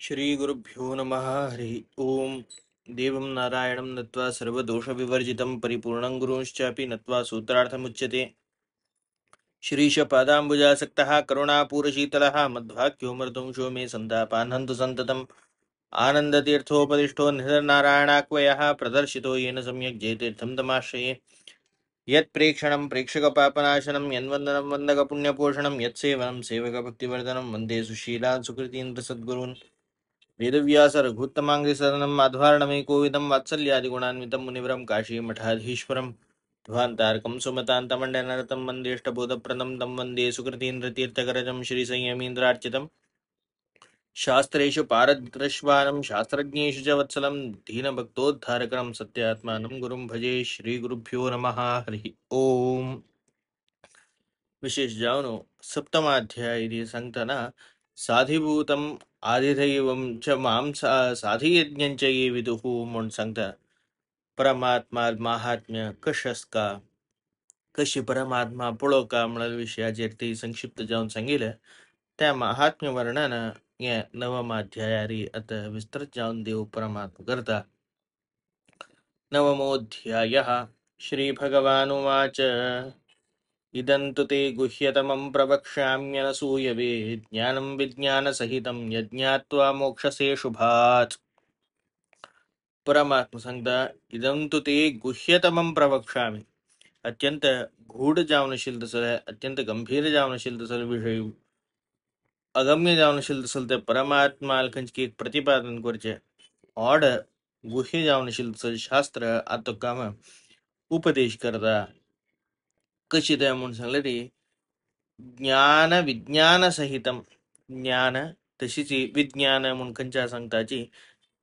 श्रीगुरुभ्यो नमः हरिः ओम्। देवं नारायणं नत्वा सर्वदोषविवर्जितं परिपूर्णं गुरुंश्चापि नत्वा सूत्रार्थमुच्यते। श्रीशपादाम्बुजासक्तः करुणापूरशीतलः मध्वाक्यो मर्दुंशो मे सन्तापान्हन्तु सन्ततम्। आनन्दतीर्थोपदिष्टो निधननारायणाक्वयः प्रदर्शितो येन सम्यक् जयतीर्थं तमाश्रये। यत्प्रेक्षणं प्रेक्षकपापनाशनं यन्वन्दनं वन्दकपुण्यपोषणं यत्सेवनं सेवकभक्तिवर्धनं वन्दे सुशीलान् सुकृतीन्द्रसद्गुरून्। वेदव्यास रघुत्तमाङ्घ्रिसदनं माध्वार्णमेकोविदं वात्सल्यादिगुणान्वितं मुनिवरं काशीमठाधीश्वरं ध्वान्तारकं सुमतान्तमण्डनरतं वन्देष्टबोधप्रदं तं वन्दे सुकृतीन्द्रतीर्थकरजं श्रीसंयमीन्द्रार्चितं शास्त्रेषु पारदृश्वानं शास्त्रज्ञेषु च वत्सलं दीनभक्तोद्धारकरं सत्यात्मानं गुरुं भजे। श्रीगुरुभ्यो नमः हरिः ओम्. ವಿಶೇಷ ಜಾವನು ಸಪ್ತಮಾಧ್ಯಾಯ ಸಂತನ ಸಾಧಿಭೂತಂ ಆದಿದೈವಂ ಚ ಮಾಂ ಸಾಧಿಯಜ್ಞಂಚ ಯೇ ವಿದುಹು म्हणून सांगता. परमात्मा महात्म्य कशस्का कशी परमात्मा पळो का म्हणा विषयाचेर ती संक्षिप्त जाऊन सांगितलं. त्या महात्म्य वर्णन या नवमाध्यायारी आता विस्तृत जाऊन देव परमात्मा करता. नवमोऽध्यायः. श्री भगवानुवाच इदं तु ते गुह्यतमं प्रवक्ष्याम्यनसूयवे ज्ञानं विज्ञानसहितं यज्ञात्वा मोक्षसे शुभात्. परमात्मा सांगता, इदं तु ते गुह्यतमं प्रवक्ष्यामि. अत्यंत गूढ जावनशील तसं अत्यंत गंभीर जावनशील तसं विषय अगम्य जावनशील तसं ते परमात्मा की एक प्रतिपादन करचे ऑड गुह्य जावनशील तसं शास्त्र आता काम उपदेश करता. कशी त्या म्हणून सांगले ती ज्ञान विज्ञान सहितम ज्ञान तशीच विज्ञान म्हणून खंच्या सांगताची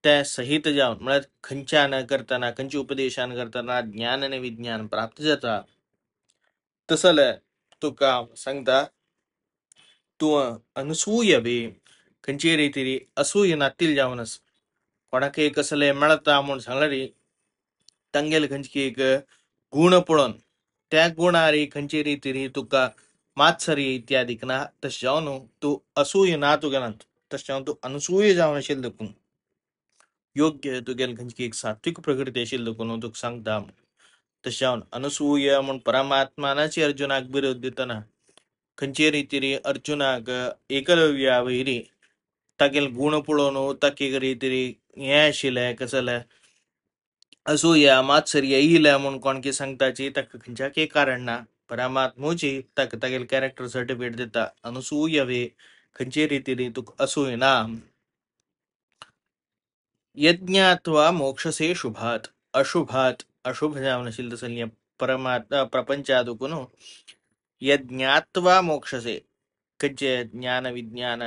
त्या सहित जाऊन म्हणजे खंच्या न करताना खंची उपदेशान करताना ज्ञान आणि विज्ञान प्राप्त जाता. तसल तुका सांगता तू अनसूय बे खंची रीती असूय नातील जाऊनच कोणाके कसले मिळता म्हणून सांगणारी तंगेल खंचकी एक गुण पळून त्या गुणारी खंची रीती तुका मात्सरी इत्यादी ना तस जाऊन तू असूय ना तू गेलात तस जाऊन तू अनसूय जाऊन असेल दखून योग्य तू गेल खंचकी एक सात्विक प्रकृती असेल दखून तू सांगता. तस जाऊन अनसूय म्हणून परमात्मानाची अर्जुनाक विरोध देताना खंची रीती अर्जुनाक एकलव्या वैरी ताकेल गुण पळोवन ताके रीती हे आशिल्ले कसले असूया मात्सर्य येईला म्हणून कोणकी सांगताची तक खंच्या के कारण ना परमात्मोची तक तागेल कॅरेक्टर सर्टिफिकेट देता अनसूय वे खंचे रीती तुक असूय ना. यज्ञात्वा मोक्षसे शुभात अशुभात अशुभ जावनशील तसं परमात्मा प्रपंचादुकुन यज्ञात्वा मोक्षसे खंचे ज्ञान विज्ञान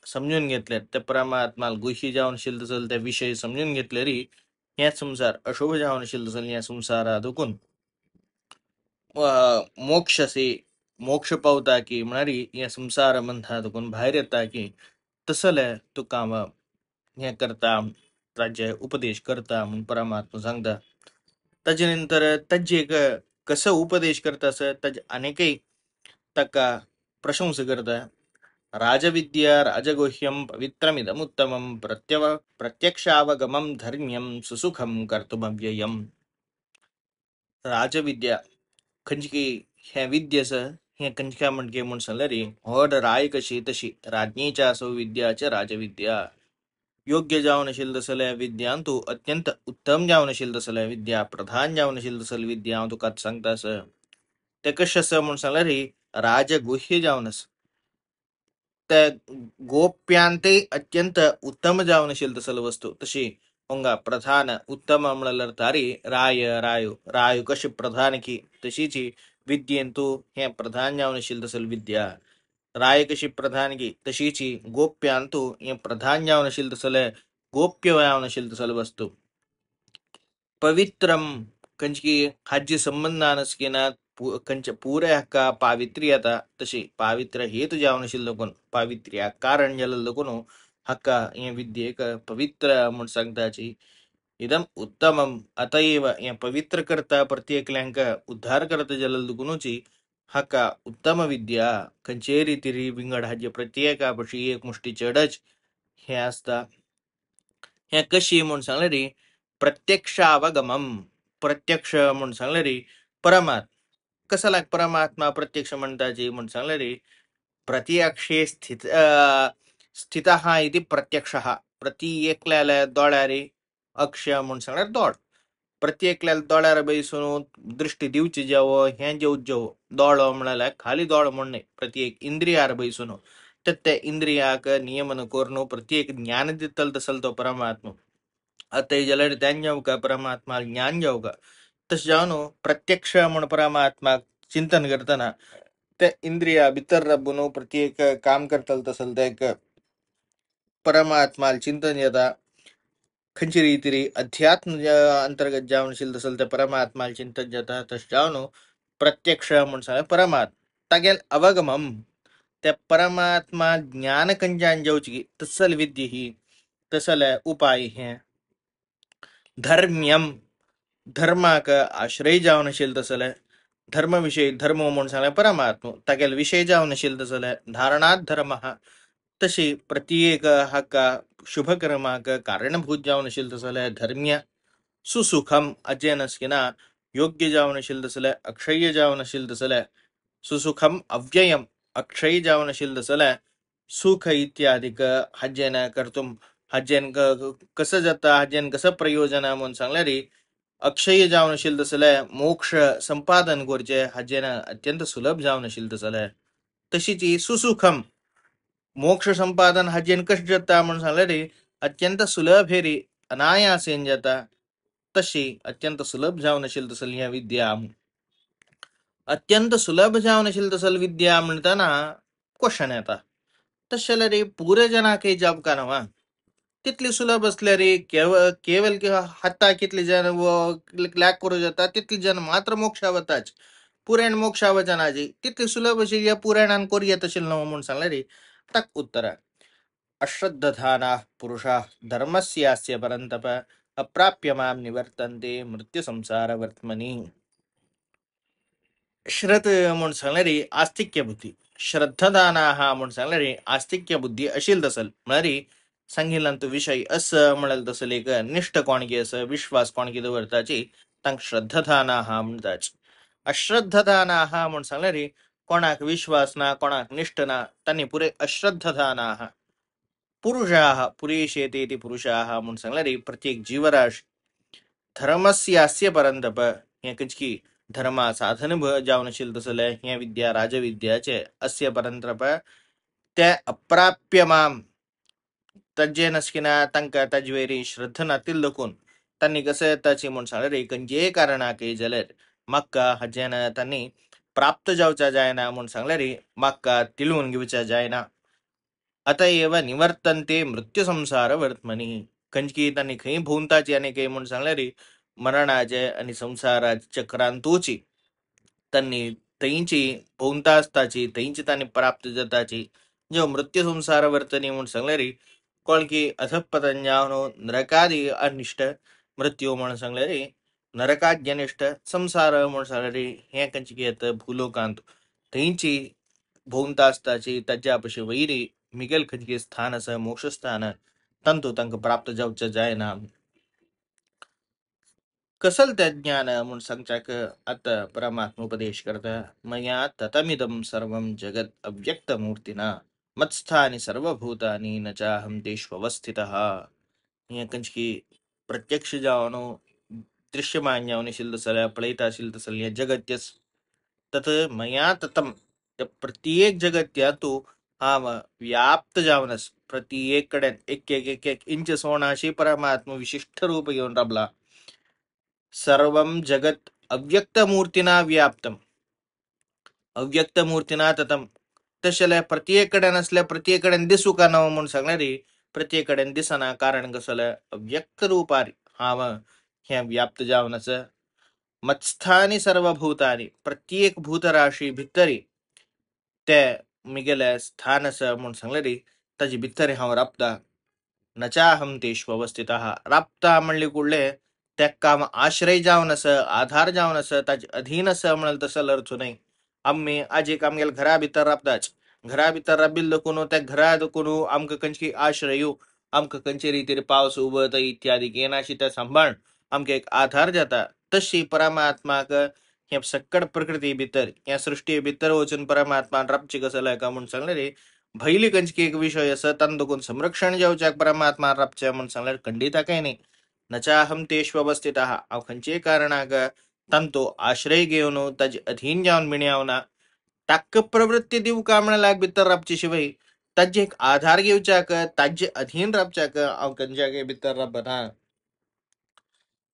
समजून घेतले त्या परमात्माला गुह्य जावनशील तसं त्या विषय समजून घेतले री या संसार अशुभ जावनशील तसं या संसारादुकुन मोक्षसे मोक्ष पावता की म्हणणारी या संसार बंधातून बाहेर येता की तसले तू काम हे करता राज्य उपदेश करता म्हणून परमात्मा सांगता. त्याच्यानंतर तज्जे एक कसं उपदेश करतास तज अनेकही तका प्रशंसा करता. राजविद्या राजगुह्यम पवित्रमिदमुत्तमं प्रत्यक्षावगमं धर्म्यं सुसुखं कर्तुमव्ययम्. राजविद्या खंचकी ह्या विद्येस हे कंचका म्हणके म्हणून सांगले रे होड राय कशी तशी राज्ञीच्या असो विद्याच्या राजविद्या योग्य जावन असेल तसल्या विद्यान तू अत्यंत उत्तम जावन असेल तसल्या विद्या प्रधान जावन असेल तसल विद्या तुका सांगतास ते कशस म्हणून सांगले रे राजगुह्य जावनस त्या गोप्यांते अत्यंत उत्तम जावन असेल तसल वस्तू तशी होंगा प्रधान उत्तम म्हणलं तारी राय रायू रायू कशी प्रधान की तशीची विद्येंतू हे प्रधान जावनशील तसल विद्या राय कशी प्रधान की तशीची गोप्यांतू हे प्रधान जावनशील तसल गोप्य जावनशील तसल वस्तू. पवित्रम कंचकी हाजी संबंधानस केना कंच पूरे हक्का पावित्र्यता तशी पावित्र हेतु जावनशील लोकन पावित्र्य कारण जल लोकनो हक्का हे विद्येक पवित्र म्हणून सांगताची इदम उत्तमम अतएव या पवित्र करता प्रत्येक लँक उद्धार करता जलल दुकुनुची हक्का उत्तम विद्या खंचे रीती विंगड हाजे प्रत्येकापशी एक मुष्टी चढच हे असता. हे कशी म्हणून सांगले रे प्रत्यक्षावगमम. प्रत्यक्ष म्हणून सांगले रे परमात्मा. कसा लाग परमात्मा प्रत्यक्ष म्हणताची म्हणून सांगले रे प्रत्यक्षे स्थित इति प्रत्यक्ष. प्रति एकल्याला दोळ्यारे अक्ष म्हणून सांगणार दोड. प्रति एकल्याला दोळ्यार बैसून दृष्टी दिवची जेव हे जेव जेव दोळ म्हणाला खाली दोळ म्हणणे प्रत्येक इंद्रियार बैसून त्या इंद्रियाक नियमन करून प्रत्येक ज्ञान दितल तसल तो परमात्मा. आता जलर ध्यान जाऊ का परमात्मा ज्ञान जाऊ का तस जाऊन प्रत्यक्ष म्हणून परमात्मा चिंतन करताना त्या इंद्रिया भितर रबून प्रत्येक काम करतल तसल त्या एक परमात्मा चिंतन येता खंची रीती अध्यात्म अंतर्गत जाऊनशील तसल त्या परमात्मा चिंतन जाता तस जाऊन प्रत्यक्ष म्हणून सांग परमात्मा तागेल अवगमम. त्या परमात्मा ज्ञान कंजान जाऊची तसल विद्य ही तसल उपाय हे धर्म्यम. धर्माक आश्रय जावनशील तसल धर्मविषयी धर्म म्हणून सांगला परमात्मा तागेल विषय जावनशील तसल धारणात धर्म. तशी प्रत्येक हक्का शुभकर्माक कारणभूत जावनशील तसल धर्म्य. सुसुखम अजयनस्किना योग्य जावनशील तसल अक्षय जावनशील तसल सुसुखम अव्ययम. अक्षय जावनशील तसल सुख इत्यादिक हज्जेन कर्तुम हज्जेन कसं जाता हज्जेन कसं प्रयोजन म्हणून सांगल्या रे अक्षय जावनशील तसल मोक्ष संपादन करचे हज्जेन अत्यंत सुलभ जावनशील तसल तशीच सुसुखम मोक्ष संपादन हज्जेन कश जाता म्हणून सांगल्या रे अत्यंत सुलभ हे रे अनायासेन जाता. तशी अत्यंत सुलभ जावनशील तसल ह्या विद्या. अत्यंत सुलभ जावनशील तसल विद्या म्हणताना क्वेश्चन येता तशाला रे पूर्वजना काही जॉब का नवा तितली सुलभ असल्या रे केवल हाता कितली जण व लॅक करू जाता तितली जण मात्र मोक्षावताच पुराण मोक्षावचनाची तितली सुलभ अशी या पुराणान कोरिया तशील नव म्हणून सांगला रे तक उत्तर अश्रद्धधाना पुरुषा धर्मस्यास्य परंतप अप्राप्य माम निवर्तन्ते मृत्यू संसार वर्तमनी. श्रद्ध म्हणून सांगणारी आस्तिक्य बुद्धी श्रद्धादाना हा म्हणून सांगणारी आस्तिक्य बुद्धी असेल तसल म्हणारी सांगितलं तो विषय असं म्हणाल तसल एक निष्ठ कोणगी असं विश्वास कोणगी दवरताची तांक श्रद्धादाना हा म्हणताच. अश्रद्धदाना हा म्हणून सांगणारी कोणाक विश्वास ना कोणाक निष्ठ ना त्यांनी पुरे अश्रद्धदाना पुरुषाः पुरेशेते ते पुरुषाः म्हणून सांगणारी प्रत्येक जीवराश धर्मस्यास्य परंतप हे कचकी धर्मा साधन जावनशील तसल ह्या विद्या राजविद्याचे अस्य परंतप त्या अप्राप्य माम तज्जे नसकिना तंक तज्वेरी श्रद्धनातील लकून त्यांनी कसं त्याची म्हणून सांगले कंजे कारणाके जलर मक्का हजेन त्यांनी प्राप्त जाऊचा जायना म्हणून सांगले रे मक्का तिळवून घेऊचा जायना. अतएव निवर्तन्ते मृत्यू संसार वर्तमनी. कंजकी त्यांनी खई भूंताची आणि काही म्हणून सांगले रे मरणाचे आणि संसाराच्या चक्रांतूची त्यांनी तैंची भोवतास्ताची तैंची त्यांनी प्राप्त जाताची जो मृत्यू संसार वर्तनी म्हणून सांगले रे कोळकी अधपतंजावनो नरकादी अनिष्ट मृत्यू म्हणून सांगले रे नरकाद्यनिष्ठ संसार म्हणून सांगले रे हे कंचिकी येत भूलोकांत तैंची भोवतास्ताची तज्जापशी वैरी मिगल खंचिके स्थान असं मोक्षस्थान तंतु तंक प्राप्त जाऊच जायना. कसल त्या ज्ञान म्हणून सांगचाक आता परमात्मोपदेश करता मया ततमिदम सर्वम जगत अव्यक्त मूर्तीना मत्स्थानी सर्वभूतानी न चाहम तेष्वस्थितः. या कंचकी प्रत्यक्ष जावनो दृश्यमान जावनशील तसल पळयताशील तसल या जगत्यस तत मया ततम त्या प्रत्येक जगत्या तू हा व्याप्त जावनस प्रत्येक कडे एक एक एक एक इंच सोनाशी परमात्मा विशिष्ट रूप घेऊन रबला. सर्वम जगत अव्यक्त मूर्तीना व्याप्तम अव्यक्त मूर्तीना ततम तशा प्रत्येकडे नसल्या प्रत्येकडे दिसू का नव म्हणून सांगणारी प्रत्येकडे दिसना कारण कसलं अव्यक्त रूपारी हा ह्या व्याप्त जावनच. मत्स्थानी सर्व भूतानी प्रत्येक भूतराशी भितरी त्या मिगेल्या स्थानस म्हणून सांगणारी त्याची भितरी हा राबता नचाहम तेष्वस्थित. राबता म्हणले कुडले त्या काम आश्रय जाऊन असं आधार जाऊन असं त्याच्या अधीन असं म्हणाल तसं अर्थ नाही. आम्ही आज एक आमगेल घरा भितर राबताच घरा भितर राबिल दकुनो त्या घरा दकुनो आमक कंचकी आश्रयू आमकां खंयचे रितीर पावस उबत इत्यादी केनाशी त्या सांबाळून आमकां एक आधार जाता, तशी परमात्माक हे सक्कड प्रकृती भितर ह्या सृष्टी भितर वचून परमात्मान राबचे कसं लायका म्हणून सांगले रे. भयली खंयची एक विषय आसा तांकां देखून संरक्षण जेवच्याक परमात्मान राबचे म्हणून सांगल्यार खंडिता काय नाही. नचाहम तेष्वस्थित हांव खंयचेय कारणाक तांचो आश्रय घेवन ताजे अधीन जावन मिणयावना. ताक प्रवृत्ती दिवका म्हणल्यार भितर राबचे शिवाय ताजे एक आधार घेवच्याक ताजे अधीन राबच्याक हांव खंयच्याक भितर राबना.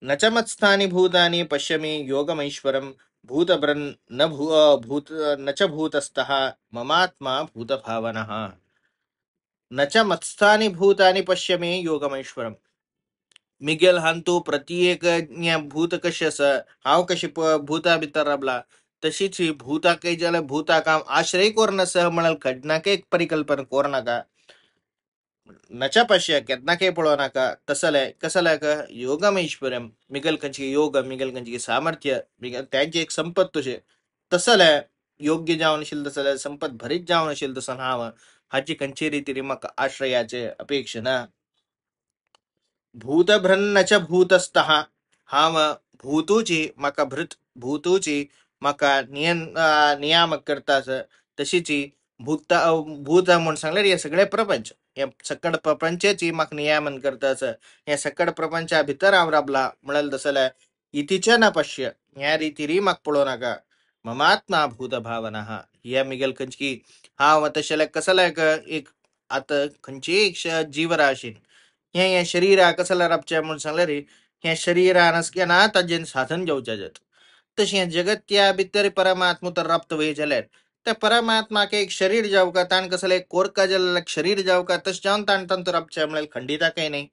न च मत्स्थानि भूतानि पश्यमि योगमैश्वरम भूतभ्रन् न भू भूत न च भूतस्थः ममात्मा भूतभावनः. न च मत्स्थानि भूतानि पश्यमि योगमैश्वरम. मिगेल हांतू प्रत्येक भूत कशी आसा, हांव कशी भूता भितर राबला तशीच ही भूताक जाल्यार भूताक हांव आश्रय करून आसा म्हणाल खडनाक एक परिकल्पना कोरनाका. नचा पश्य केदनाके पळो नाका तसले कसले का योगमेश्वरम मिगल खंयची योग मिगल खंयची सामर्थ्य मिगल त्यांची एक संपत तुझे तसले योग्य जावन आशिल्ले तसले संपत भरीत जावन आशिल्ले तसं हांव हाची खंयची रितीरी म्हाका आश्रयाचे अपेक्षा ना. भूतभ्रन्न च भूतस्थः. हांव भूतूची म्हाका भृत भूतूची म्हाका नियामक करतास तशीची भूत भूत म्हणून सांगल्यार हे सगळे प्रपंच हे सकड प्रपंचाची म्हाका नियामन करतास. हे सकड प्रपंचा भितर हांव राबला म्हणाल तसले इतीच्या न पश्य ह्या रितीरी म्हाका पळोव नाका. ममात्मा भूत भावना ह्या मिगेल खंयची हांव तशें कसल्याक एक आता खंयची एक जीवराशी हे शरीरा कसला राबचे म्हणून सांगल्यार हे शरीरा नसकेना ताजेन साधन घेवचे जात. तशें जगत त्या भितर परमात्मा तर राबत वय जाल्यार त्या परमात्माक एक शरीर जावका ताण कसले कोरका जाल्यार शरीर जावका तशें जावन ताण तांतो राबचे म्हळ्यार खंडिता काय नाही.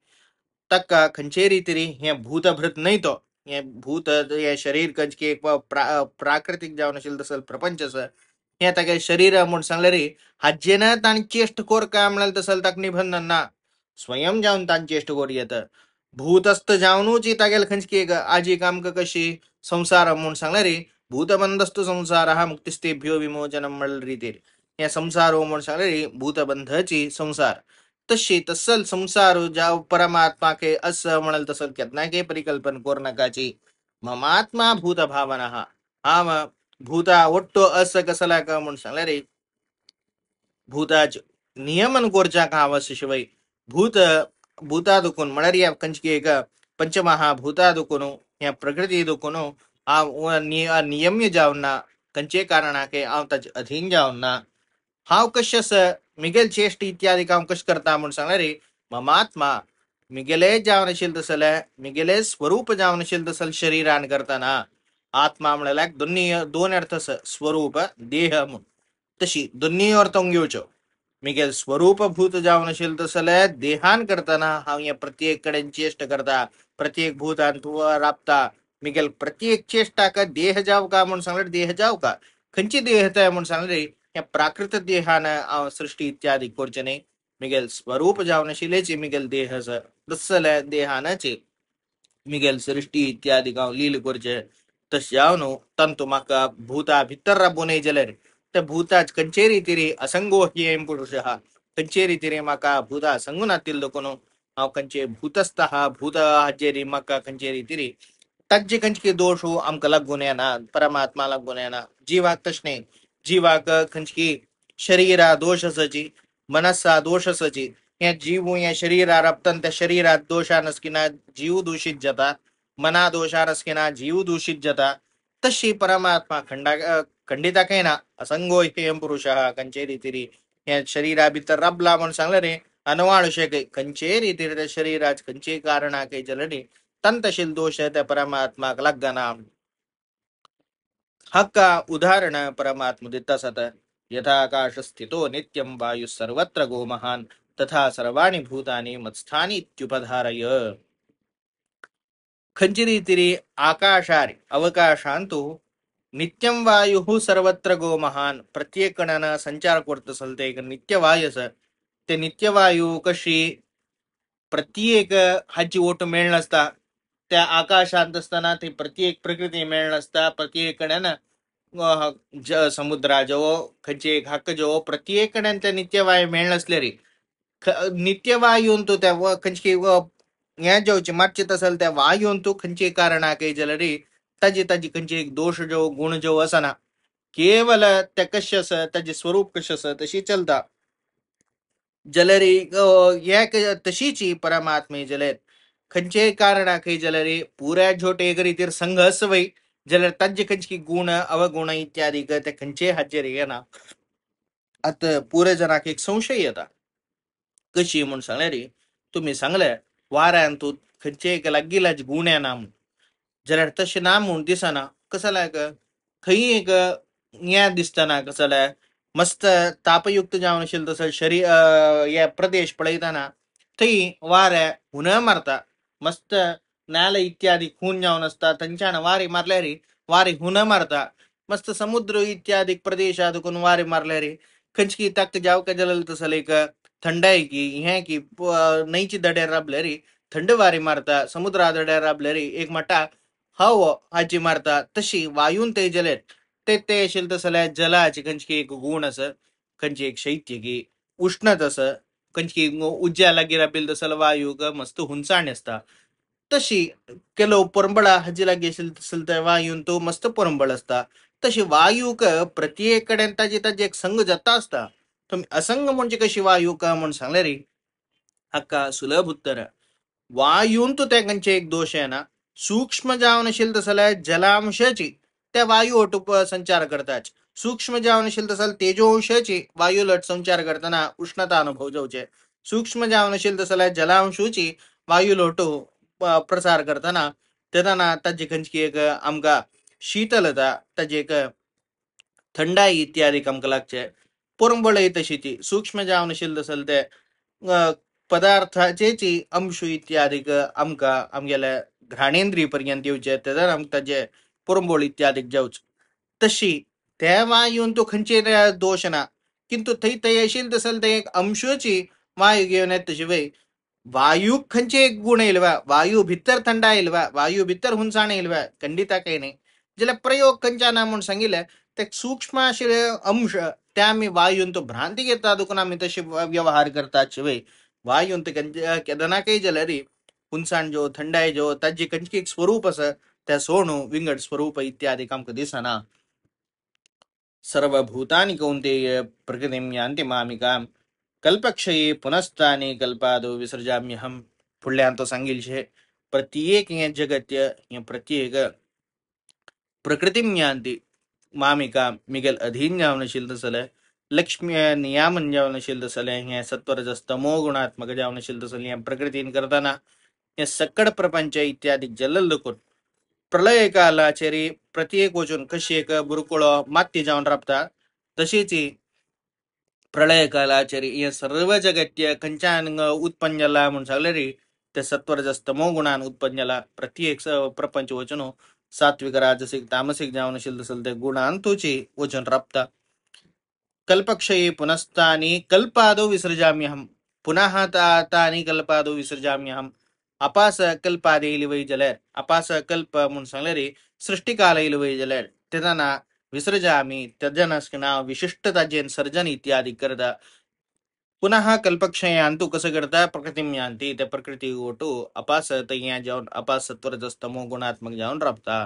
ताका खंयचे रितीरी हे भूतभृत नाही तो हे भूत हे शरीर खंयची एक प्राकृतिक जावन आशिल्ले तसं प्रपंच आसा हे तागे शरीर म्हणून सांगल्यार हाजेन ताणी चेष्ट कोरका म्हळ्यार तसं ताका निबंधन ना. स्वयं जावन तांची चेष्ट कोर येता भूतस्थ जावनूच तागेल खंयची एक आजीक आमकां कशी संसार म्हणून सांगल्यार भूतबंधस्तु संसार हा मुक्तिस्तेभ्यो विमोचनम म्हणल्यार रितीर हे संसार म्हणून सांगल्यार भूतबंधची संसार तशी तसल संसार जाव परमात्मा के असं म्हणाल तसं केतनाके परिकल्पना कोरनाकाची. ममात्मा भूत भावना हांव भूता ओट्टो असं कसला का म्हणून सांगल्यार भूताच नियमन कोरच्याक हांव असे शिवाय भूत भूता दुखून म्हळ्यार या खंयची एक पंचमहाभूता दुखून ह्या प्रकृती दुखून हांव नियम्य जावन ना खंयचे कारणाके हांव ताचे अधीन जावन ना. हांव कशें आसा मिगेल चेष्ट इत्यादी हांव कशें करता म्हणून सांगल्यार ममात्मा मिगेले जावन आशिल्ले तसले मिगेले स्वरूप जावन आशिल्ले तसले शरीरान करतना. आत्मा म्हळ्यार दोन अर्थ आसा स्वरूप देह म्हूण तशी दोन्ही अर्थ घेवच्यो. मिगेल स्वरूपभूत जावन आशिल्ले तसले देहान करतना हांव हे प्रत्येक कडेन चेष्ट करता प्रत्येक भूतान राबता मिगेल प्रत्येक चेष्टाक देह जावका म्हणून सांगल्यार देह जावका खंयची देह म्हणून सांगल्यार ह्या प्राकृत देहान हांव सृष्टी इत्यादी करचे न्ही. मिगेल स्वरूप जावन आशिल्लेची मिगेल देह आसा तसले देहानाची मिगेल सृष्टी इत्यादी हांव लील करचे तशें जावन तांतू म्हाका भूता भितर राबून जाल्यार त्या भूताच खंयचे रितीरी असंगो हेम पुरुष खंयचे रितीरी म्हाका भूता संगून हातील देखून हांव खंयचे भूतस्थ भूत हाजेरी म्हाका खंयचे रितीरी ताजे खंयचे दोष आमकां लागून येना परमात्मा लागून येना. जिवाक तशें न्ही जिवाक खंयची शरीरा दोष आसाची मनसा दोष आसाची हे जीव हे शरीरा राबतना त्या शरीरात दोषान आसकिना जीव दूषित जाता मना दोषान आसकिना जीव दूषित जाता. तशी परमात्मा खंडिता काय ना असंगो हेम पुरुष खंयचे रितीरी हे शरीरा भितर राबला म्हणून सांगल्यार अनवाळशे खंयचे रितीरी त्या शरीराच खंयचे कारणाक जाल्यार तंतशील दोष त्या परमात्माक लागना. हक्का उदाहरण परमात्मा दिता सत यथाकाश स्थितो नित्यं वायु सर्वत्र गो महान तथा सर्वाणि भूतानि मत्स्थानि इत्युपधारय. खंयची रितीरी आकाशार अवकाशांतू नित्यं वायु सर्वत्र गो महान प्रत्येक कणानं संचार करत असेल ते एक नित्य वायू ते नित्य वायू कशी प्रत्येक हाची ओट मेळ नसता त्या आकाशांत असताना ते प्रत्येक प्रकृती मेळ नसता प्रत्येक कडेन समुद्रा जवो खंयचे एक हक्क जवो प्रत्येक कडेन त्या नित्य वायू मेळ नसले रे नित्य वायुंतु त्या खंचकी या जाऊची मार्चित असेल त्या वायुंतु खंची कारण काही जलरी ताजी ताजी खंची एक दोष जो गुण जो असना केवल त्या कश त्याचे स्वरूप कश तशी चलता जलरी एक तशीची परमात्मे जलेत खंचे कारण काही जलरी पुऱ्या झोटे करीतीर संघ असवई जलर तज्ज खंचकी गुण अवगुण इत्यादी त्या खंचे हजेरी ना आता पुरे जनाक एक संशय येता कशी म्हणून सांगले रे तुम्ही सांगले वाऱ्यान तू खंचे एक लागीलाच गुण आहे ना जाल्यार तशें ना म्हूण दिसना कसं लायक थंय एक हें दिसतना कसं जाल्यार मस्त तापयुक्त जावन आशिल्लो तसो शरीर हे प्रदेश पळयतना थंय वारे हुन मारता मस्त नाल इत्यादी खून जावन आसता थंयच्यान वारे मारल्यार वारे हुन मारता मस्त समुद्र इत्यादी प्रदेशादकून वारे मारल्यार खंयची ताक जावका जल्ल तसं लायक थंडाय की हें की न्हंयची दड्यार राबल्यार थंड वारे मारता समुद्रा दड्यार राबल्यार एक मटा हव हाची मारता तशी वायून ते जलेत ते असेल तसं जलाचे खंयची एक गुण आस खंयची एक शैत्य की उष्णत आस खंयची उज्या लागीं राबिल तसं वायू मस्त हुंचाण आसता तशी केलो परंबळा हाजी लागीं असेल तसं त्या वायून तो मस्त परंबळ असता तशी वायूक प्रत्येक कडेन ताजी ताजी एक संघ जाता असता तुम्ही असंग म्हणजे कशी वायू का म्हणून सांगले रे हक्का सुलभ उत्तर वायून तो त्यांचे एक दोष आहे ना सूक्ष्म जावन आशिल्लो तसल्या जलांशाची त्या वायू ओटूप संचार करतात सूक्ष्म जावन आशिल्लो तसल तेजोंशाची वायू लट संचार करताना उष्णता अनुभव जावचे सूक्ष्म जावन आशिल्लो तसल्या जलांशूची वायू लोटो प्रसार करताना तेदाना ताजी खंयची एक आमकां शीतलता ताजी एक थंडाई इत्यादी आमकां लागचे परंबळय तशी ती सूक्ष्म जावन आशिल्लो तसल ते पदार्थाचे अंश इत्यादी आमकां आमगेल्या घ्राणेंद्रिय पर्यंत येवचे तेदर आमकां ताजे परंबळ इत्यादी जावचे तशी त्या वायून तो खंयचे दोष ना किंतु थंय थंय आशिल्लो तसल ते एक अंशची वायू घेवन येता तशी वय वायू खंयचे एक गुण येयलवा वायू भितर थंडा येयलवा वायू भितर हुंसाण येयलवा खंडिता काही नाही जाल्यार प्रयोग खंयच्या ना म्हणून सांगिल्ले ते सूक्ष्म आशिल्ले अंश त्या आमी वायून तो भ्रांती घेता देखून आमी तसे व्यवहार करतात शिवाय वायून ते केदना काही जाल्यार हुंसाण जो थंडाय जो ताजी खंयची एक स्वरूप आसा त्या सोणू विंगड स्वरूप इत्यादी आमकां दिसना सर्वभूतानि कौन्तेय प्रकृतिं यान्ति मामिकाम् कल्पक्षयी पुनस्तानी कल्पादो विसर्जाम्यहम फुडल्यान तो सांगिल्ले प्रत्येक हे जगत्य हे प्रत्येक प्रकृतिं यान्ति मामिका मिगेल अधीन जावन आशिल्लो तसले लक्ष्मी नियामन जावन आशिल्लो तसले हे सत्वरजस्तमो गुणात्मक जावन आशिल्लो तसले हे प्रकृतीन करताना हे सकड प्रपंच इत्यादी जल्ल देखून प्रलय कालाचेरी प्रत्येक वचून कशी एक बुरकुळो माती जावन राबता तशीच प्रलय कालाचेरी हे सर्व जगत्य खंयच्यान उत्पन्न जाला म्हणून सांगले रे ते सत्वरजस्तमो गुणान उत्पन्न जाला प्रत्येक प्रपंच वचून सात्विक राजसिक तामसिक जावन आशिल्लो तसले ते गुणान तुची वचून राबता कल्पक्षयी पुनस्तानी कल्पादो विसर्जाम्यहम पुनः तानी कल्पादो विसर्जाम्यहम अपास कल्पाद येयली वय जाल्यार अपास कल्प म्हणून सांगले रे सृष्टिकाल येयली वय जाल्यार तेदाना विसर्जामी त्यजनस्क नाव विशिष्ट ताजेन सर्जन इत्यादी करता पुनः कल्पक्षय अंतू कसं करता प्रकृती आणती त्या प्रकृती ओटू अपास तया जाऊन अपास सत्वरजस्तमो गुणात्मक जाऊन राबता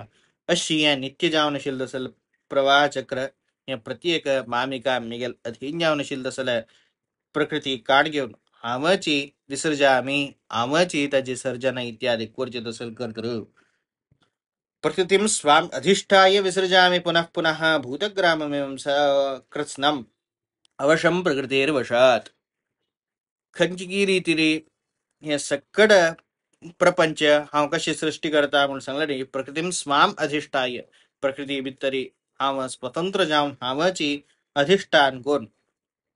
अशी या नित्य जावन आशिल्लो तसल प्रवाह चक्र या प्रत्येक मामिका मिगेल अधीन जावन आशिल्लो तसल प्रकृती काड घेऊन हांवची विसर्जामी हांवची ताची सर्जन इत्यादी करचे तसल करतरू प्रकृतिं स्वाम अधिष्ठाय विसर्जामि पुनः पुनः भूतग्राममेवं कृत्स्नम् अवशं प्रकृतेर्वशात् खंचकी रीतीरी हे सकड प्रपंच हांव कशी सृष्टी करता म्हणून सांगले न्ही प्रकृतीं स्वाम अधिष्ठाय प्रकृती भितरी हांव स्वतंत्र जावन हांवची अधिष्ठान कोण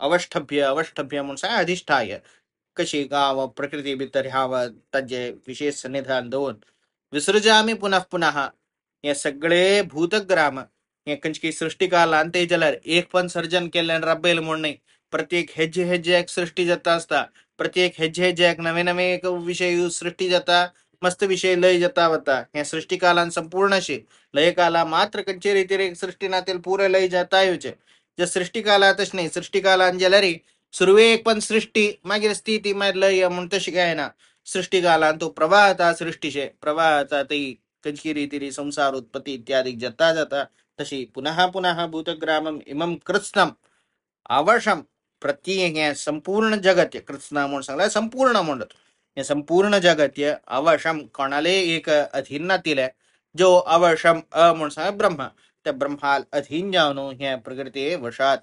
अवष्टभ्य अवष्टभ्य म्हणून सांग अधिष्ठाय कशी गाव प्रकृती भितर हांव ताजे विशेष सन्निधान दवरून विसर्जामी पुनः पुनः हे सगळे भूतग्राम हे खंयची सृष्टी कालांत ते जाल्यार एक पण सर्जन केल्ले राबयल म्हूण न्ही प्रत्येक हेज्जे हेज्जे एक सृष्टी जाता आसता प्रत्येक हेज्जे हेज्जे एक नवे नवे एक विषय सृष्टी जाता मस्त विषय लय जाता वता हे सृष्टी कालान संपूर्ण अशी लय काला मात्र खंयचे रितीर एक सृष्टी नातेल पुरे लय जाता येवचे जे सृष्टी काला तश नाही सृष्टी कालान जाल्यार सुरवेक पण सृष्टी मागीर स्थिती मागीर लय म्हण तशी काय ना सृष्टी घाला तो प्रवाहता सृष्टीचे प्रवाहता ती खंयची रीती संसार उत्पत्ती इत्यादी जाता जाता तशी पुनः पुनः भूतग्रामम इमम कृत्स्नम आवश्यम प्रत्येक हे संपूर्ण जगत्य कृत्स्ना म्हणून सांगला संपूर्ण म्हणत हे संपूर्ण जगत्य आवश्यम कोणाले एक अधीनातील जो आवश्यम म्हणून सांगा ब्रह्म त्या ब्रह्माल अधीन जावन हे प्रकृती वशात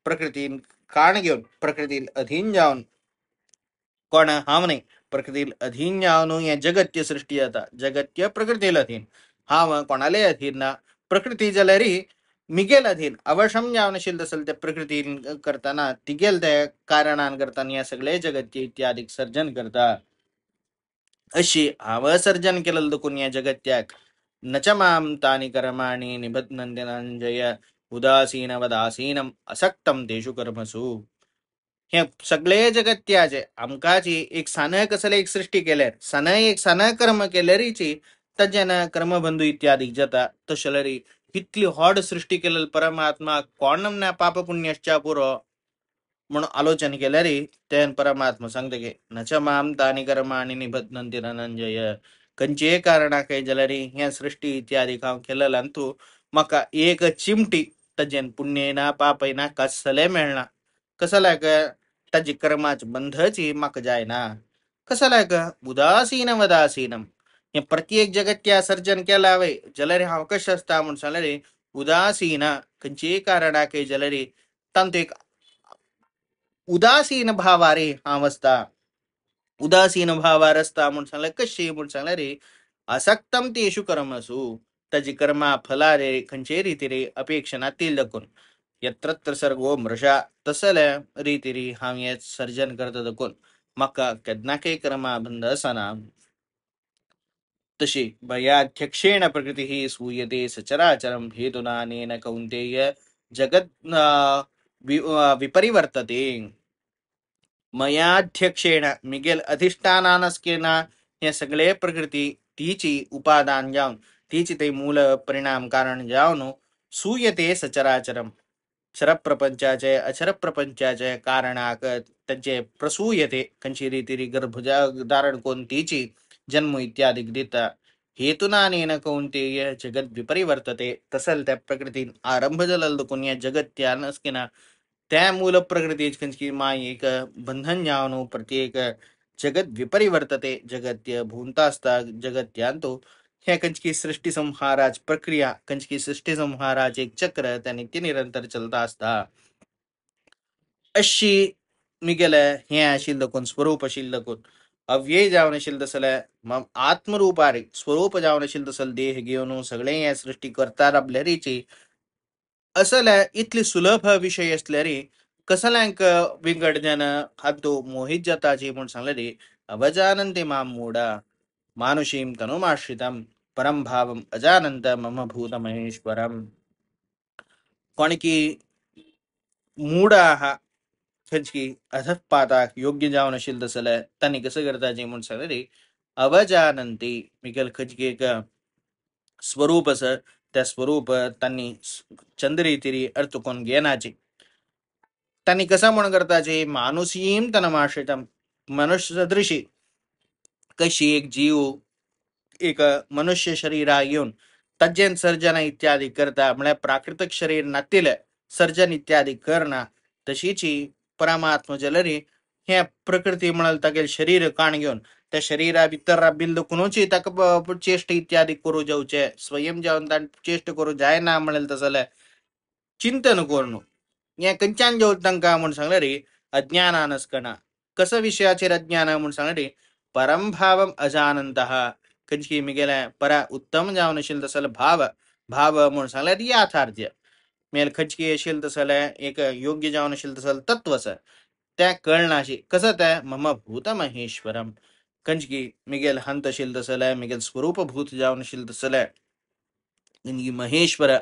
प्रकृती काण घेऊन प्रकृती अधीन जाऊन कोण हाव नाही प्रकृती अधीन जावन हे जगत्य सृष्टी आता जगत्य प्रकृतीला अधीन हाव कोणाले अधीन ना प्रकृती जाल्यारी मिगेल अधीन अवशम जावनशील असेल त्या प्रकृती करताना तिगेल त्या कारणान करताना या सगळे जगत्य इत्यादी सर्जन करता अशी हाव सर्जन केलेलं दुखून या जगत्याक न च माम तानि कर्माणि निबध्नन्त्यनंजय उदासीनवदासीनम असक्तम तेषु कर्मसु हे सगळे जगत्याचे आमकाची एक सान कसले एक सृष्टी केल्यार सन एक सन कर्म केल्यारीची तजन कर्मबंधू इत्यादी जाता तशलरी इतली हॉड सृष्टी केलेली परमात्मा कोण ना पाप पुण्यश्चा पुरो म्हणून आलोचन केल्यारी तेन परमात्मा सांगते की नच माम तानी कर्माणि निबध्नन्ति धनंजय कंचे कारणा काही जलरी ह्या सृष्टी इत्यादी काम केलेला तू मका एक चिमटी तजेन पुण्येना पापैना कसले मिळणार कसला का तजी कर्माच बंधची मक जायना कसला का उदासीन वदासीनम हे प्रत्येक जगत्या सर्जन केला वय जलरी हा कश असता म्हणून सांगले उदासीन कंचे कारणा काही जलरी तंतु एक उदासीन भावारे अवस्था उदासीन भावार असता म्हणून सांगला कशी म्हणून सांगला रे असक्तम तेषु कर्मसु तजी कर्मा फला रे खंचे रीती रे अपेक्षना तील दकून यत्र सर्गो मृषा तसल्या रीती रे हम ये सर्जन करत दकून मका कदना काही कर्मा बंध असना तशी भयाध्यक्षेण प्रकृती सूयते सचराचरम हेतुनानेन कौंतेय जगत विपरिवर्तते मयाध्यक्षेण मिगेल अधिष्ठानानस्केना हे सगळे प्रकृती तीची उपादान जाऊन तीची ते मूल परिणाम कारण जाऊन सूयते सचराचरम क्षर प्रपंचाचे अक्षर प्रपंचाचे कारणाक त्यांचे प्रसूयते कंची रीती गर्भजा धारण कोण तीची जन्म इत्यादी देता हेतुनानेन कौंतेय जगत विपरिवर्तते तसल त्या प्रकृती आरंभ झालेलं कोण या जगत त्या नसकिना त्या मूल प्रकृती माय एक बंधन जावनो प्रत्येक जगत विपरिवर्तते जगत्य भूंतास्ता जगत्यांतो हे कंचकी सृष्टी संहाराच प्रक्रिया कंचकी सृष्टी संहाराच एक चक्र त्या नित्य निरंतर चलता असता अशी मिगेल हे आशिल दकोन स्वरूप आशिल दकोन अव्यय जावन आशिल दसल मग आत्मरूपारे स्वरूप जावन आशिल दसल देह घेऊन सगळे हे सृष्टी करता आपल्यारीची असल इतली सुलभ विषय असल्यारी कसल्यांक विंगड जन हद्दो मोहित जाताची म्हणून सांगले अवजानंते माम मूढा मानुषीम तनुमाश्रितम परम भावम अजानंत मम भूत महेश्वरम कोणकी मूढा हा खंचकी अधपाता योग्य जावन आशिल दसल त्यांनी कसं करताचे म्हणून सांगले अवजानंती मिकल खंचकी एक स्वरूप अस त्या स्वरूप त्यांनी चंद्रीतिरी अर्थ कोण घेण्याचे त्यांनी कसा म्हणून करताचे मानुसीम तनमाश्रितम मनुष्य सदृशी कशी एक जीव एक मनुष्य शरीरा येऊन तज्जन सर्जन इत्यादी करता म्हणजे प्राकृतिक शरीर नातील सर्जन इत्यादी करणं तशीची परमात्म जलरी हे प्रकृती म्हणाल तागेल शरीर काण घेऊन त्या शरीरा भितर बिंदू कुणूची ताक चेष्ट इत्यादी करू जाऊचे स्वयं जाऊन चेष्ट करू जाय ना म्हणेल तसं चिंतन करणं या कंचान जेव तांका म्हणून सांगले रे अज्ञानानस्कना कसं विषयाचे अज्ञान म्हणून सांगले रे परमभावम अजानंत कंचकी मिगेला परा उत्तम जावन असेल तसल भाव भाव म्हणून सांगले याथार्थ्य मेल खचकी असेल तसल एक योग्य जावन असेल तसल तत्वस त्या कळणाशी कसं त्या मम भूत महेश्वरम कंचकी मिगेल हंत असेल तसल मिगेल स्वरूप भूत जावन असेल तसल महेश्वर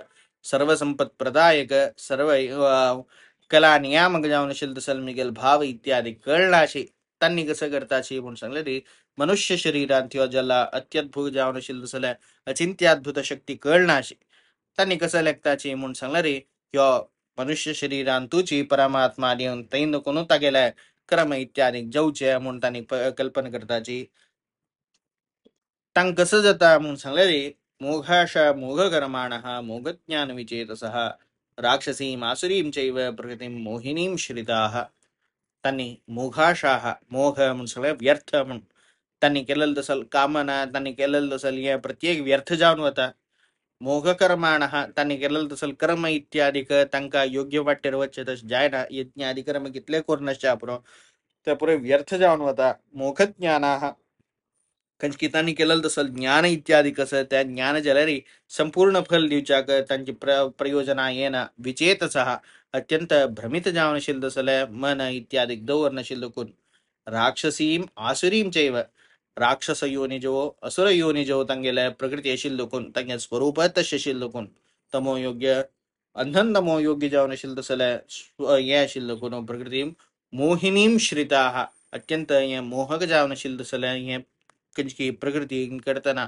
सर्व संपत प्रदायक सर्व कला नियामक जाऊन असेल तसल मिगेल भाव इत्यादी कळणाशी त्यांनी कसं करताची म्हणून सांगले रे मनुष्य शरीरात किंवा ज्याला अत्यद्भुत जाऊन असेल तसल अचिंत्याद्भुत शक्ती कळणाशी त्यांनी कसं लेखताची म्हणून सांगलं रे किंवा मनुष्य शरीरांतूची परमात्मा येऊन तैन कोणता गेलाय क्रम इत्यादी जाऊचे म्हणून त्यांनी कल्पना करताची तांग कसं जाता म्हणून सांगले रे मोघाशा मोघ कर्माण मोघ ज्ञान विचेतसः राक्षसीम आसुरीम चैव प्रकृतीम मोहिनीम श्रिताः त्यांनी मोघाशाह मोघ म्हणून सगळे व्यर्थ म्हणून त्यांनी केलेलं तसल कामना त्यांनी केलेलं तसल या प्रत्येक व्यर्थ जाऊन होता मोघ कर्माण त्यांनी केलेलं तसल कर्म इत्यादिक तांका योग्य वाट्य वच्चे तस जायना यज्ञ आदि कर्म कितले कोरनश्चा पुरो त्या पुरे व्यर्थ जाऊन होता मोघ ज्ञानाः कंचकी त्यांनी केलेलं तसल ज्ञान इत्यादी कसं त्या ज्ञान जलरी संपूर्ण फल दिवचाक त्यांची प्रयोजना येणं विचेतसः अत्यंत भ्रमित जावनशील तसल मन इत्यादी दौर नशील कोण राक्षसीम आसुरीम चैव राक्षस योनिजो असुर योनिजो तंगेला प्रकृती येशील लोकून तंगे स्वरूप तस्य लोकून तमो योग्य अंधन तमो योग्य जावनशील तसल ये लोकून प्रकृती मोहिनीम श्रिताः अत्यंत ये मोहक जावनशील तसल ये कंचकी प्रकृती करताना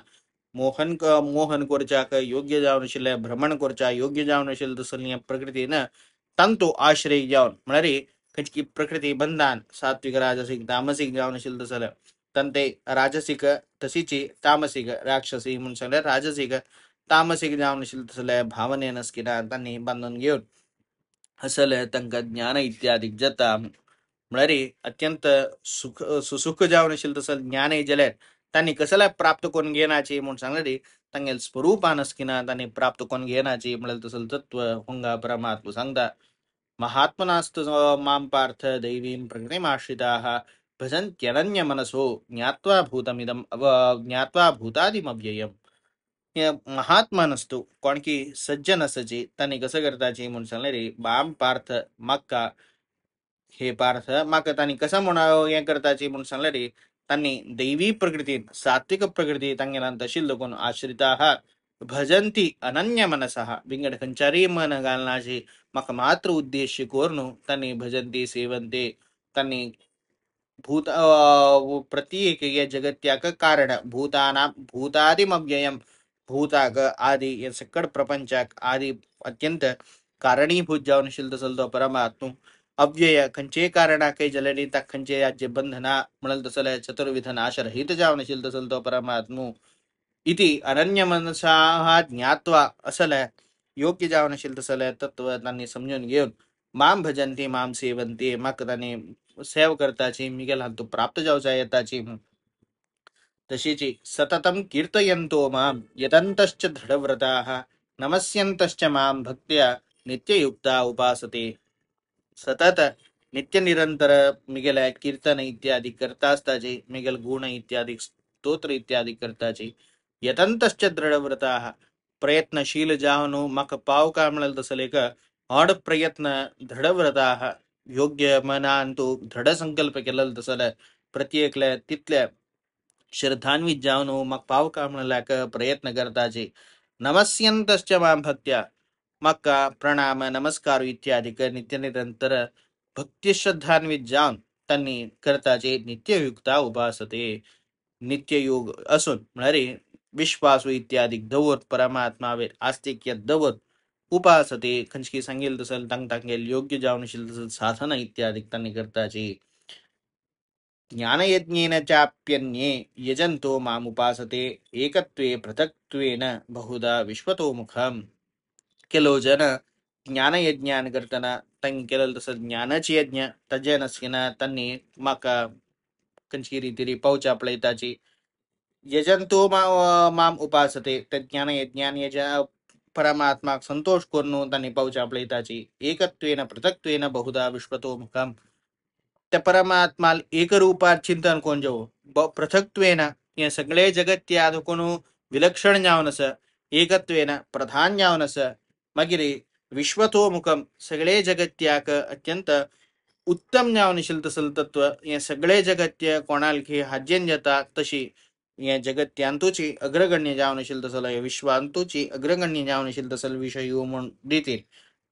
मोहन कोरचाक योग्य जावनशील भ्रमण कोरचा योग्य जावनशील तसल प्रकृतीनं तंतु आश्रय जाऊन म्हणारे कंचकी प्रकृती बंधान सात्विक राजसिक तामसिक जावनशील तसल तंते राजसिक तशीची तामसिक राक्षसी म्हणून सांगले राजसिक तामसिक जावनशील तसल भावनेनं स्किना त्यांनी बांधून घेऊन हसल तंका ज्ञान इत्यादी जता म्हणारे अत्यंत सुसुख जावनशील तसल ज्ञान जले त्यांनी कसला प्राप्त करून घेण्याची म्हणून सांगले तंगेल स्वरूपानस्किना त्यांनी प्राप्त करून घेण्याची मिळेल तसल तत्व हुंगा परमात्मा सांगता महात्मनास्तु मां पार्थ दैवीं प्रकृतिमाश्रिताः भजन्त्यनन्य मनसो ज्ञात्वा भूतमिदम ज्ञात्वा भूतादिमव्ययम हे महात्मा नसतो कोण की सज्जन असायचे त्यांनी कसं करताचे म्हणून सांगले रे बाम पार्थ मक्का हे पार्थ मग त्यांनी कसं म्हणावं हे करताचे म्हणून सांगले रे त्यांनी दैवी प्रकृती सात्विक प्रकृती त्यांना तशी लोकून आश्रिता भजंती अनन्य मनसः विंगड कंचारी मन घालण्याचे मग मात्र उद्देश कोरनु त्यांनी भजंती सेवंते त्यांनी भूत प्रत्येक या जगत्याक कारण भूताना भूतादिमव्ययम भूताक आदि या सकड प्रपंचाक आदि अत्यंत कारणीभूत जावनशील तसल तो परमात्म अव्यय खंचे कारणा काही जलनी त्या खंचे राज्य बंधना म्हणल तसल चतुर्विध नाशरहित जावनशील तसल तो परमात्म इति अनन्य मनसा ज्ञात्वा असल योग्य जावनशील तसल तत्व त्यांनी समजून घेऊन माम भजंती माम सेवंती मग त्याने सेव करताची मिगेल तो प्राप्त जाऊचा येताची तशीची सततम कीर्तयंतो माम यतंतश्च दृढव्रताः नमस्यंतश्च माम भक्त्या नित्ययुक्ता उपासते सतत नित्य निरंतर मिगेल कीर्तन इत्यादी करतास्ताचे मिगेल गुण इत्यादी स्तोत्र इत्यादी करताचे यतंतश्च दृढव्रताः प्रयत्नशील जावनु मक पाव का म्हणल तसले का ऑड प्रयत्न दृढव्रताः योग्य मनांतू दृढ संकल्प केलेला तसं प्रत्येकल्या तिथल्या श्रद्धान्वित जाऊन मग पाव का म्हणलाक प्रयत्न करताचे नमस्यंतश्च मां भक्त्या मग का प्रणाम नमस्कार इत्यादी नित्य निरंतर भक्ती श्रद्धान्वित जाऊन त्यांनी करताचे नित्ययुक्ता उपासते नित्ययोग असून म्हणारे विश्वासू इत्यादी दवत परमात्मावेर आस्तिक्य दवत उपासते खंचकी सांगेल तसल तंग तांगेल योग्य जावनशील तसल साधना इत्यादी त्यांनी करताचे ज्ञानयज्ञेन चाप्यन्ये यजंतो मामुपासते एकत्वे पृथक्त्वेन बहुधा विश्वतोमुखम ಕೆಲವು ಜನ ಜ್ಞಾನಯಜ್ಞಾನ करताना तंग केलेलं तसं ज्ञानाची यज्ञ तज्जनस्किन त्यांनी माका कंचकी रीती पाऊच आपल्या येताची यजंतो माम उपासते त्या ज्ञान यज्ञान यज परमात्मा संतोष करून त्यांनी पाऊच आपल्या येताची एकत्वेन पृथक्त्वेन बहुधा विश्वतो मुखम त्या परमात्माल एकरूपात चिंतन कोण जाऊ पृथक्त्वेन या सगळे जगत त्या कोण विलक्षण जावनस एकत्वेन प्रधान जावनस मगिरी विश्वतोमुखम सगळे जगत्याक अत्यंत उत्तम जावनशील तसल तत्व या सगळे जगत्य कोणालखी हाज्यन जाता तशी या जगत्यांतूची अग्रगण्य जावनशील तसल या विश्वांतूची अग्रगण्य जावनशील तसल विषय म्हणून देतील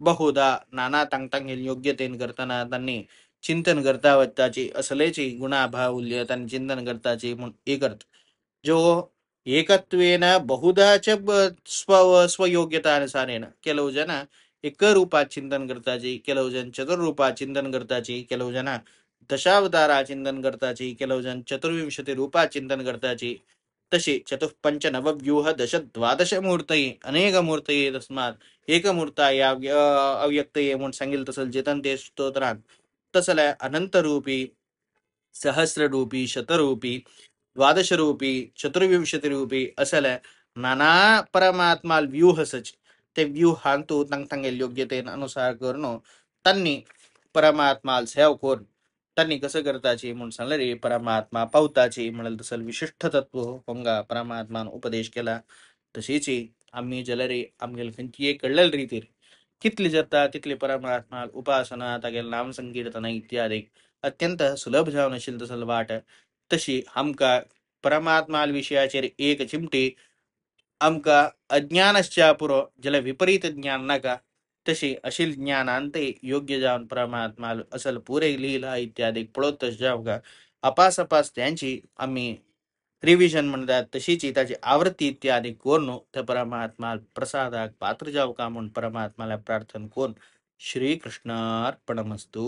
बहुधा नाना तांग योग्यतेन करताना त्यांनी चिंतन करता वत्ताची असलेची गुणाभावल्य त्यांनी चिंतन करताची म्हणून एकर्थ जो ಏಕತ್ವೇನ ಬಹುದಾಚ ಸ್ವಯೋಗ್ಯತಾನುಸಾರೇನ ಕೆಲವು ಜನ एक रूपा चिंतन करताची, ಕೆಲವು ಜನ ಚತುರ್ರೂಪ ಚಿಂತನ करताची, ಕೆಲವು ಜನ ದಶಾವತಾರ ಚಿಂತन करताची, ಕೆಲವು ಜನ ಚತುರ್ವಿಂಶತಿ ರೂಪ ಚಿಂತन करताची. तशी चतुःपंच नवव्यूह दश द्वादश मूर्तये अनेक मूर्तये तस्मात एकमूर्ता या अव्यक्तये म्हणून सांगितलं तसं चेतन ते स्तोत्रात तसल्या अनंतरूपी सहस्ररूपी शतरूपी द्वादशरूपी चतुर्विंशतिरूपी असल्या नाना परमात्मा व्यूह सच ते व्यूहांतू तंग तंगेल योग्यतेनुसार करणं त्यांनी परमात्माला सेव कोर त्यांनी कसं करताची म्हणून सांगलं रे परमात्मा पावताची म्हणाल तसं विशिष्ट तत्व होंगा परमात्मान उपदेश केला तशीच आम्ही जलरे आमगेल खंची कळलेल रीती कितली जाता तितली परमात्मा उपासना तागेल नाम संकीर्तन इत्यादी अत्यंत सुलभ जावन आशिल्ली तसलं वाट तशी आमका परमात्मा विषयाचेर एक चिमटी आमका अज्ञानच्या पुरो ज्याला विपरीत ज्ञान नका तशी अशील ज्ञानांते योग्य जाऊन परमात्मा असल पुरे लीला इत्यादी पळतच जाऊ का अपास अपास त्यांची आम्ही रिव्हिजन म्हणतात तशीच त्याची आवृत्ती इत्यादी कोण त्या परमात्मा प्रसादाक पात्र जाऊ का म्हणून परमात्माला प्रार्थना कोण श्रीकृष्णार्पणमस्तू.